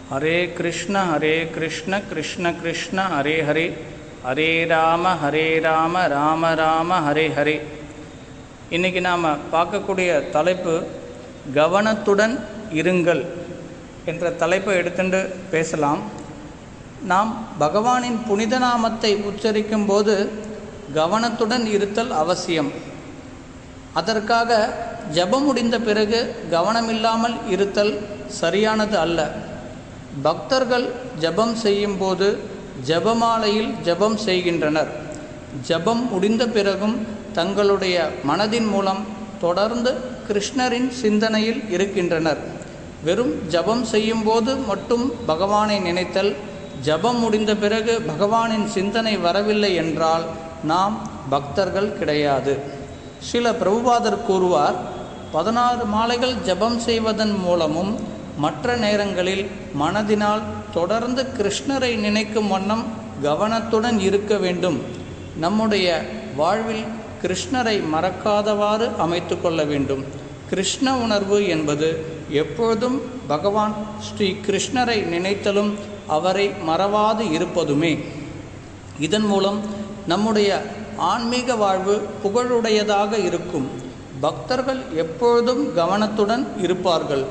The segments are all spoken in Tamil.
ஹரே கிருஷ்ண கிருஷ்ண கிருஷ்ண ஹரே ஹரே, ஹரே ராம ராம ராம ஹரே ஹரே. இன்றைக்கி நாம் பார்க்கக்கூடிய தலைப்பு கவனத்துடன் இருங்கள் என்ற தலைப்பை எடுத்துட்டு பேசலாம். நாம் பகவானின் புனித நாமத்தை உச்சரிக்கும் போது கவனத்துடன் இருத்தல் அவசியம். அதற்காக ஜபம் முடிந்த பிறகு கவனமில்லாமல் இருத்தல் சரியானது அல்ல. பக்தர்கள் ஜபம் செய்யும்போது ஜபமாலையில் ஜபம் செய்கின்றனர். ஜபம் முடிந்த பிறகும் தங்களுடைய மனதின் மூலம் தொடர்ந்து கிருஷ்ணரின் சிந்தனையில் இருக்கின்றனர். வெறும் ஜபம் செய்யும்போது மட்டும் பகவானை நினைத்தல், ஜபம் முடிந்த பிறகு பகவானின் சிந்தனை வரவில்லை என்றால் நாம் பக்தர்கள் கிடையாது. ஸ்ரீல பிரபுபாதர் கூறுவார், 16 மாலைகள் ஜபம் செய்வதன் மூலமும் மற்ற நேரங்களில் மனதினால் தொடர்ந்து கிருஷ்ணரை நினைக்கும் வண்ணம் கவனத்துடன் இருக்க வேண்டும். நம்முடைய வாழ்வில் கிருஷ்ணரை மறக்காதவாறு அமைத்து கொள்ள வேண்டும். கிருஷ்ண உணர்வு என்பது எப்பொழுதும் பகவான் ஸ்ரீ கிருஷ்ணரை நினைத்தலும் அவரை மறவாது இருப்பதுமே. இதன் மூலம் நம்முடைய ஆன்மீக வாழ்வு புகழுடையதாக இருக்கும். பக்தர்கள் எப்பொழுதும் கவனத்துடன் இருப்பார்கள்.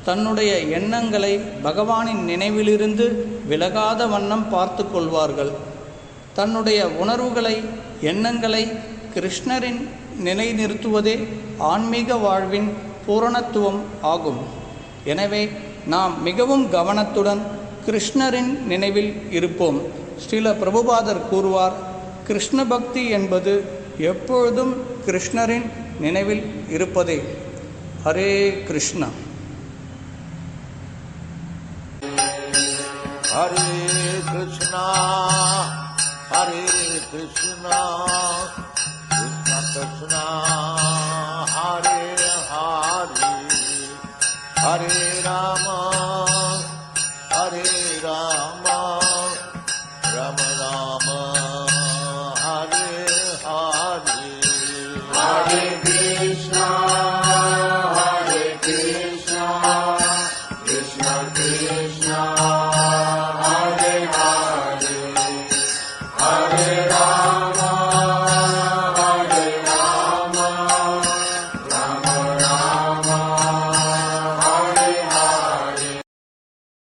தன்னுடைய எண்ணங்களை பகவானின் நினைவிலிருந்து விலகாத வண்ணம் பார்த்து கொள்வார்கள். தன்னுடைய உணர்வுகளை, எண்ணங்களை கிருஷ்ணரின் நிலைநிறுத்துவதே ஆன்மீக வாழ்வின் பூரணத்துவம் ஆகும். எனவே நாம் மிகவும் கவனத்துடன் கிருஷ்ணரின் நினைவில் இருப்போம். ஸ்ரீல பிரபுபாதர் கூறுவார், கிருஷ்ண பக்தி என்பது எப்பொழுதும் கிருஷ்ணரின் நினைவில் இருப்பதே. ஹரே கிருஷ்ணா. ஹரே கிருஷ்ணா ஹரே கிருஷ்ணா கிருஷ்ண கிருஷ்ணா ஹரே ஹரே, ஹரே ராம ராம ராம ஹரே ஹரே, ஹரே